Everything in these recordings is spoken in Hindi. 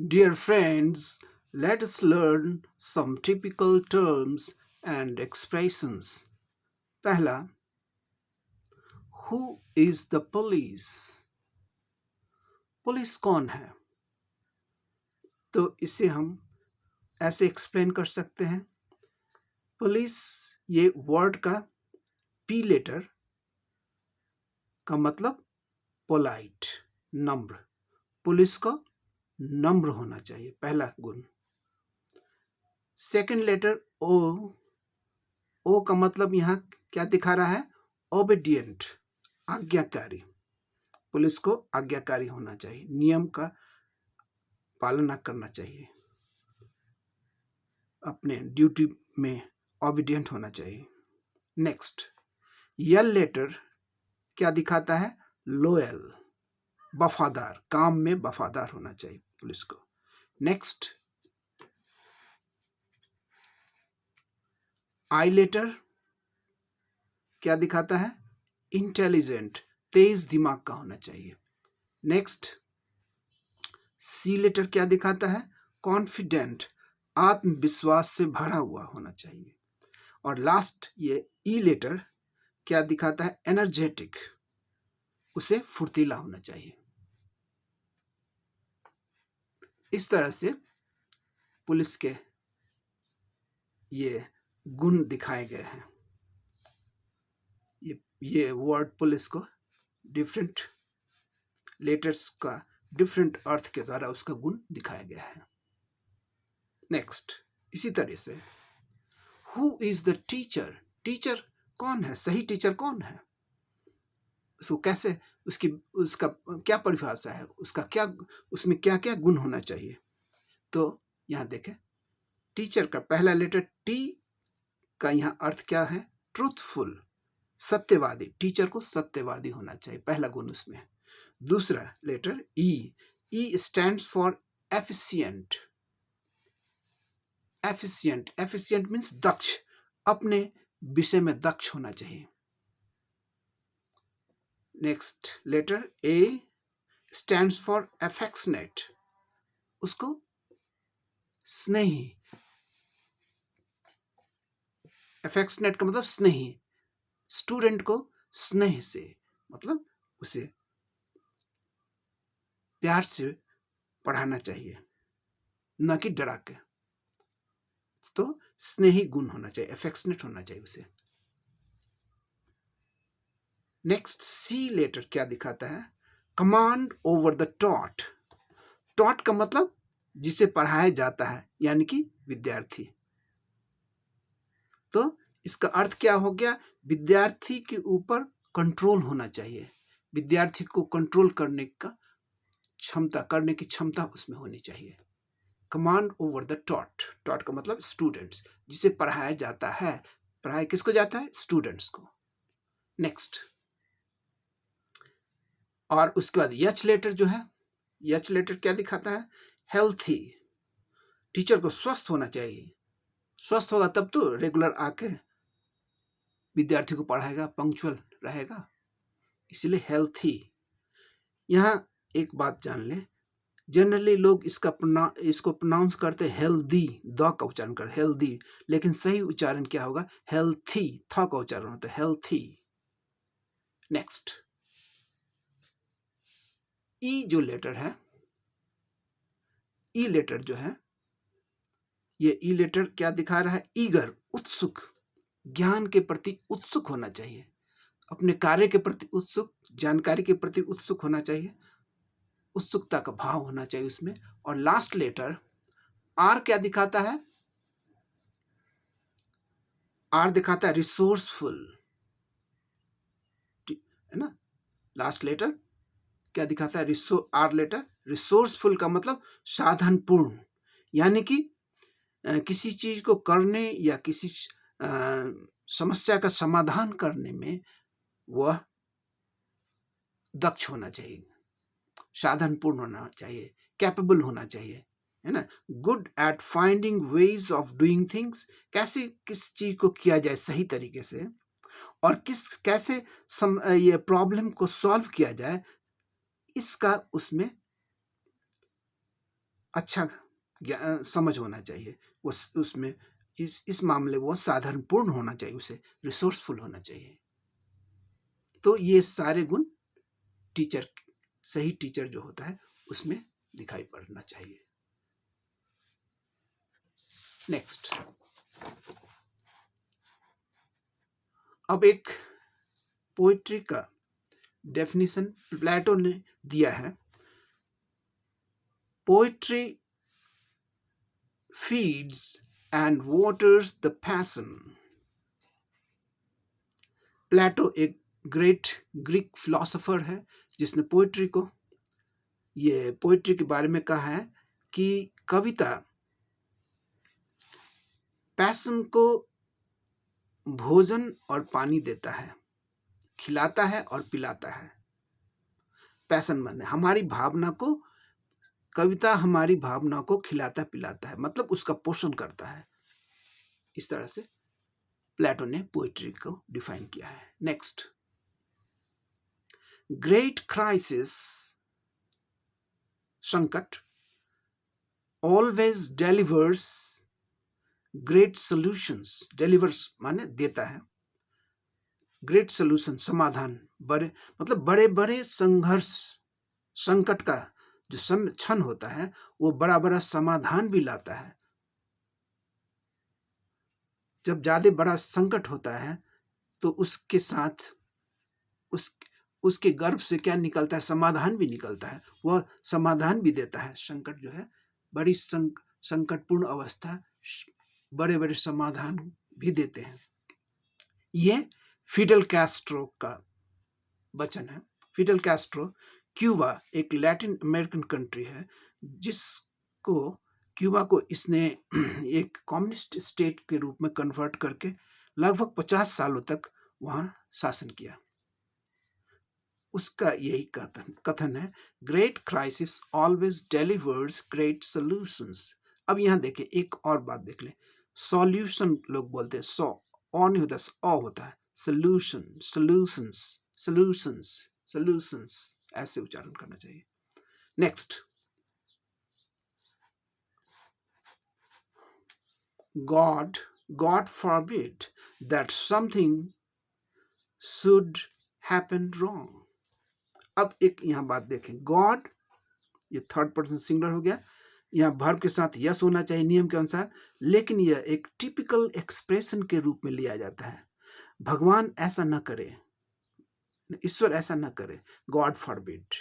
Dear friends, let us learn some typical terms and expressions. पहला, who is the police? Police कौन है? तो इसे हम ऐसे एक्सप्लेन कर सकते हैं. पुलिस ये वर्ड का पी लेटर का मतलब पोलाइट, नम्र. पुलिस का नम्र होना चाहिए, पहला गुण. सेकंड लेटर ओ. ओ का मतलब यहाँ क्या दिखा रहा है? ओबीडियंट, आज्ञाकारी. पुलिस को आज्ञाकारी होना चाहिए, नियम का पालना करना चाहिए, अपने ड्यूटी में ओबीडियंट होना चाहिए. नेक्स्ट, यल लेटर क्या दिखाता है? लॉयल, वफादार, काम में वफादार होना चाहिए पुलिस को. नेक्स्ट, आई लेटर क्या दिखाता है? इंटेलिजेंट, तेज दिमाग का होना चाहिए. नेक्स्ट, सी लेटर क्या दिखाता है? कॉन्फिडेंट, आत्मविश्वास से भरा हुआ होना चाहिए. और लास्ट ये ई लेटर क्या दिखाता है? एनर्जेटिक, उसे फुर्तीला होना चाहिए. इस तरह से पुलिस के ये गुण दिखाए गए हैं. ये वर्ड पुलिस को डिफरेंट लेटर्स का डिफरेंट अर्थ के द्वारा उसका गुण दिखाया गया है. नेक्स्ट, इसी तरह से who is the teacher? Teacher कौन है? सही टीचर कौन है? उसको कैसे, उसका क्या परिभाषा है? उसका क्या, उसमें क्या क्या गुण होना चाहिए? तो यहाँ देखें, टीचर का पहला लेटर टी का यहाँ अर्थ क्या है? ट्रूथफुल, सत्यवादी. टीचर को सत्यवादी होना चाहिए, पहला गुण उसमें है. दूसरा letter E. E stands for efficient. Efficient, efficient means दक्ष, अपने विषय में दक्ष होना चाहिए. Next letter A stands for affectionate, उसको स्नेही. अफेक्शनेट का मतलब स्नेही, स्टूडेंट को स्नेह से, मतलब उसे प्यार से पढ़ाना चाहिए, न कि डरा के. तो स्नेही गुण होना चाहिए, अफेक्शनेट होना चाहिए उसे. नेक्स्ट, सी लेटर क्या दिखाता है? Command over the taught. Taught का मतलब जिसे पढ़ाया जाता है, यानी कि विद्यार्थी. तो इसका अर्थ क्या हो गया? विद्यार्थी के ऊपर कंट्रोल होना चाहिए, विद्यार्थी को कंट्रोल करने की क्षमता उसमें होनी चाहिए. Command over the taught. Taught का मतलब स्टूडेंट्स, जिसे पढ़ाया जाता है. पढ़ाया किसको जाता है? स्टूडेंट्स को. नेक्स्ट, और उसके बाद यच लेटर जो है, यच लेटर क्या दिखाता है? हेल्थी. टीचर को स्वस्थ होना चाहिए, स्वस्थ होगा तब तो रेगुलर आके विद्यार्थी को पढ़ाएगा, पंक्चुअल रहेगा, इसलिए हेल्थी. यहाँ एक बात जान लें, जनरली लोग इसको प्रोनाउंस करते हेल्दी, द का उच्चारण करते हेल्दी, लेकिन सही उच्चारण क्या होगा? हेल्थी, थ का उच्चारण होता है हेल्थी. नेक्स्ट, ई जो लेटर है, ई लेटर जो है, ये ई लेटर क्या दिखा रहा है? ईगर, उत्सुक, ज्ञान के प्रति उत्सुक होना चाहिए, अपने कार्य के प्रति उत्सुक, जानकारी के प्रति उत्सुक होना चाहिए, उत्सुकता का भाव होना चाहिए उसमें. और लास्ट लेटर आर क्या दिखाता है? आर दिखाता है रिसोर्सफुल, है ना. लास्ट लेटर क्या दिखाता है? आर लेटर रिसोर्सफुल का मतलब साधनपूर्ण, यानी कि किसी चीज को करने या किसी समस्या का समाधान करने में वह दक्ष होना चाहिए, साधनपूर्ण होना चाहिए, कैपेबल होना चाहिए, है ना. Good at finding ways of doing things, कैसे किस चीज को किया जाए सही तरीके से, और कैसे ये प्रॉब्लम को सॉल्व किया जाए, इसका उसमें अच्छा समझ होना चाहिए, वो उसमें इस मामले वो साधारणपूर्ण होना चाहिए, उसे रिसोर्सफुल होना चाहिए। तो ये सारे गुण टीचर, सही टीचर जो होता है उसमें दिखाई पड़ना चाहिए। नेक्स्ट, अब एक पोइट्री का डेफिनेशन प्लेटो ने दिया है। Poetry feeds and waters the passion. Plato एक ग्रेट ग्रीक फिलोसोफर है जिसने पोइट्री को, ये पोइट्री के बारे में कहा है कि कविता पैशन को भोजन और पानी देता है, खिलाता है और पिलाता है। पैशन माने हमारी भावना को, कविता हमारी भावना को खिलाता पिलाता है, मतलब उसका पोषण करता है। इस तरह से प्लेटो ने पोइट्री को डिफाइन किया है। नेक्स्ट, ग्रेट क्राइसिस, संकट, always delivers great solutions. Delivers माने देता है, ग्रेट सॉल्यूशन समाधान, बड़े मतलब बड़े बड़े संघर्ष, संकट का जो क्षण होता है वो बड़ा बड़ा समाधान भी लाता है। जब ज्यादा बड़ा संकट होता है तो उसके साथ उसके गर्भ से क्या निकलता है, समाधान भी निकलता है, वह समाधान भी देता है। संकट जो है, बड़ी संकटपूर्ण अवस्था बड़े बड़े समाधान भी देते हैं। ये फिडेल कैस्ट्रो का वचन है। फिडेल कैस्ट्रो क्यूबा एक लैटिन अमेरिकन कंट्री है जिसको, क्यूबा को इसने एक कम्युनिस्ट स्टेट के रूप में कन्वर्ट करके लगभग 50 सालों तक वहां शासन किया। उसका यही कथन है, great crisis always delivers great solutions. अब यहाँ देखें, एक और बात देख लें, सॉल्यूशन लोग बोलते हैं, सॉ ऑन होता है, ऑ होता है, सॉल्यूशन, सॉल्यूशंस, सॉल्यूशंस, सॉल्यूशंस, ऐसे उच्चारण करना चाहिए। Next, God forbid that something should happen wrong. अब एक यहाँ बात देखें, गॉड, ये थर्ड पर्सन सिंगुलर हो गया, यहाँ वर्ब के साथ यस होना चाहिए नियम के अनुसार, लेकिन यह एक टिपिकल एक्सप्रेशन के रूप में लिया जाता है। भगवान ऐसा न करे, ईश्वर ऐसा न करे, गॉड फॉरबिड,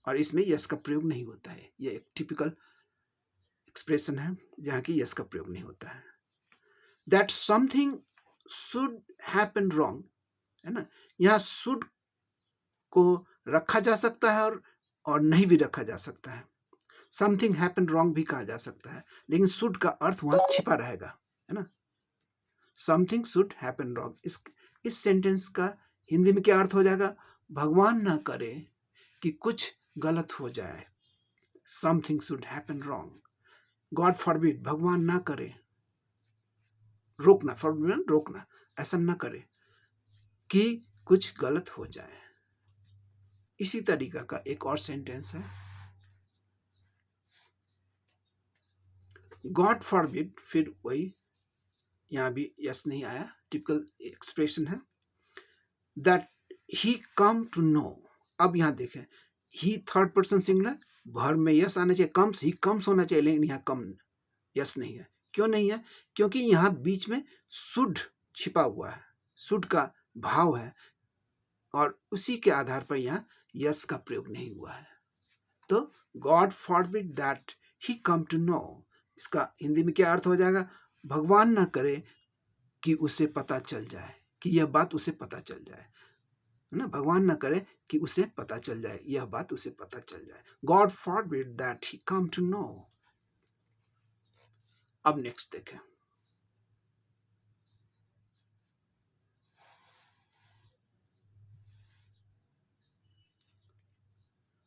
और इसमें यस का प्रयोग नहीं होता है। यह एक टिपिकल एक्सप्रेशन है जहाँ की यस का प्रयोग नहीं होता है। That something should happen wrong, है ना, यहाँ शुड को रखा जा सकता है और नहीं भी रखा जा सकता है। समथिंग हैपन रॉन्ग भी कहा जा सकता है, लेकिन शुड का अर्थ वहां छिपा रहेगा, है ना। समथिंग शुड हैपन रॉन्ग, इस सेंटेंस का हिंदी में क्या अर्थ हो जाएगा, भगवान ना करे कि कुछ गलत हो जाए। Something should happen wrong, God forbid, भगवान ना करे, रोकना, फॉरबिड रोकना, ऐसा ना करे कि कुछ गलत हो जाए। इसी तरीका का एक और सेंटेंस है, गॉड फॉरबिड, फिर वही, यहां भी यस नहीं आया, टिपिकल एक्सप्रेशन है, that he come to know. अब यहां देखें, he third person singular, verb में यस आना चाहिए, कम्स, ही कम्स होना चाहिए, लेकिन यहाँ कम यस नहीं है। क्यों नहीं है, क्योंकि यहाँ बीच में शुड छिपा हुआ है, शुड का भाव है, और उसी के आधार पर यहाँ यस का प्रयोग नहीं हुआ है। तो God forbid that he come to know, इसका हिंदी में क्या अर्थ हो जाएगा, भगवान ना करे कि उसे पता चल जाए, कि यह बात उसे पता चल जाए, है ना, भगवान ना करे कि उसे पता चल जाए, यह बात उसे पता चल जाए। God forbid that he come to know. अब नेक्स्ट देखें,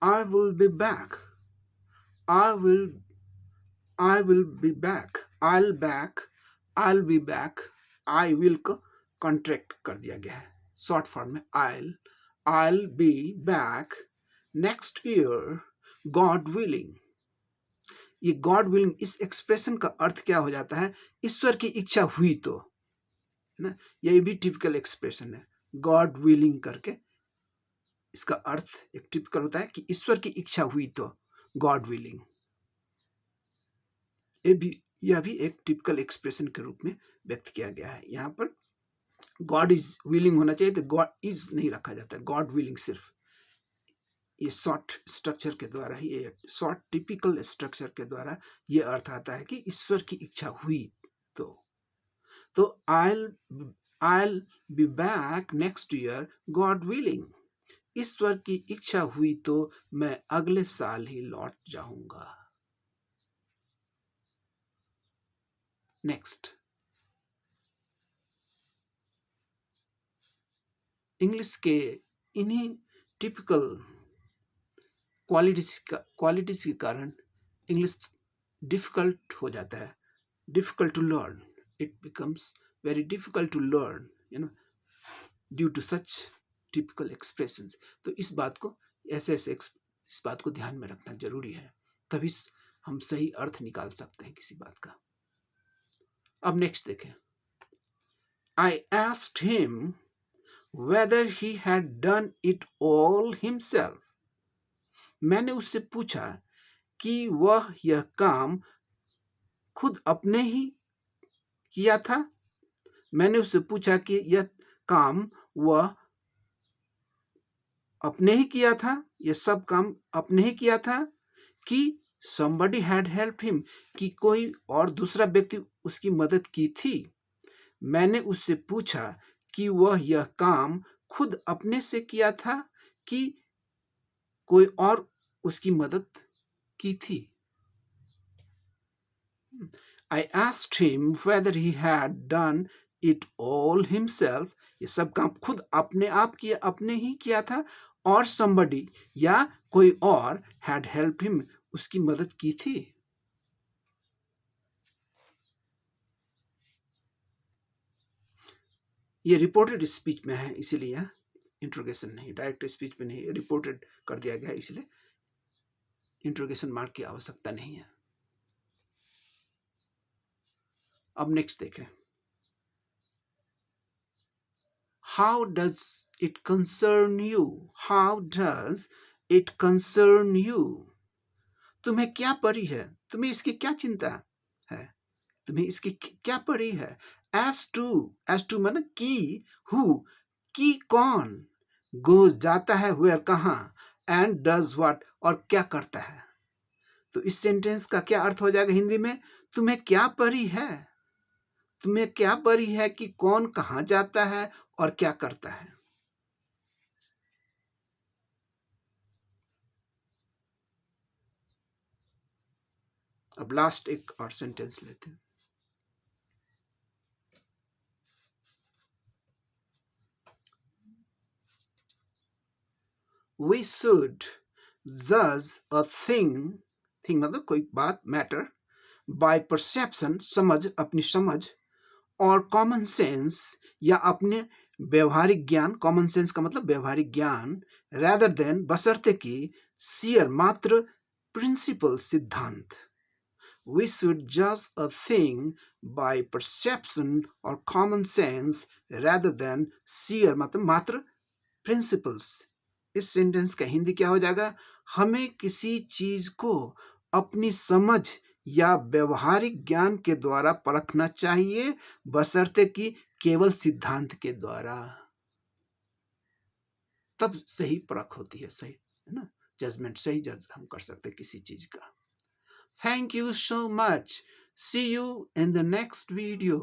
I will be back, I will be back, I'll back, I'll be back, I will को कॉन्ट्रैक्ट कर दिया गया है शॉर्ट फॉर्म में, I'll be back next year, God willing। ये गॉड विलिंग, इस एक्सप्रेशन का अर्थ क्या हो जाता है? ईश्वर की इच्छा हुई तो, है ना। ये भी टिपिकल एक्सप्रेशन है, गॉड विलिंग करके इसका अर्थ एक टिपिकल होता है कि ईश्वर की इच्छा हुई तो, गॉड विलिंग। यह भी एक टिपिकल एक्सप्रेशन के रूप में व्यक्त किया गया है। यहाँ पर गॉड इज विलिंग होना चाहिए, तो गॉड इज नहीं रखा जाता, गॉड विलिंग सिर्फ। ये शॉर्ट स्ट्रक्चर के द्वारा ही, ये शॉर्ट टिपिकल स्ट्रक्चर के द्वारा ये अर्थ आता है कि ईश्वर की इच्छा हुई तो I'll be back next year, God willing. ईश्वर की इच्छा हुई तो मैं अगले साल ही लौट जाऊंगा। नेक्स्ट, इंग्लिश के इन्हीं टिपिकल क्वालिटीज के कारण इंग्लिश डिफिकल्ट हो जाता है, difficult to learn. It becomes very difficult to learn, due to such typical expressions. तो इस बात को इस बात को ध्यान में रखना जरूरी है, तभी हम सही अर्थ निकाल सकते हैं किसी बात का। अब नेक्स्ट देखें। I asked him whether he had done it all himself. मैंने उससे पूछा कि वह यह काम खुद अपने ही किया था। मैंने उससे पूछा कि यह काम वह अपने ही किया था, यह सब काम अपने ही किया था, कि somebody had helped him, कि कोई और दूसरा व्यक्ति उसकी मदद की थी। मैंने उससे पूछा कि वह यह काम खुद अपने से किया था कि कोई और उसकी मदद की थी। I asked him whether he had done it all himself. ये सब काम खुद अपने आप किया, अपने ही किया था, और somebody या कोई और had helped him, उसकी मदद की थी। ये रिपोर्टेड स्पीच में है, इसीलिए इंट्रोगेशन नहीं, डायरेक्ट स्पीच में नहीं, रिपोर्टेड कर दिया गया, इसलिए इंट्रोगेशन मार्क की आवश्यकता नहीं है। अब नेक्स्ट देखें। How does it concern you? How does it concern you? तुम्हें क्या परी है? तुम्हें इसकी क्या चिंता है? तुम्हें इसकी क्या परी है? As to माने कि, who, कि कौन, goes जाता है, where कहाँ, and does what, और क्या करता है। तो इस सेंटेंस का क्या अर्थ हो जाएगा हिंदी में? तुम्हें क्या परी है? तुम्हें क्या परी है कि कौन कहाँ जाता है और क्या करता है। अब लास्ट एक और सेंटेंस लेते हैं। We should judge a thing मतलब कोई बात, मैटर, by perception, समझ, अपनी समझ, और कॉमन सेंस, या अपने व्यवहारिक ज्ञान। कॉमन सेंस का मतलब व्यवहारिक ज्ञान, rather than, बशर्ते कि, sheer, मात्र, प्रिंसिपल, सिद्धांत। We should judge a thing by perception or common sense rather than sheer, मतलब मात्र, principles। इस सेंटेंस का हिंदी क्या हो जाएगा? हमें किसी चीज को अपनी समझ या व्यवहारिक ज्ञान के द्वारा परखना चाहिए, बशर्ते कि केवल सिद्धांत के द्वारा, तब सही परख होती है, सही, है ना, जजमेंट, सही जज हम कर सकते हैं किसी चीज का। Thank you so much. See you in the next video.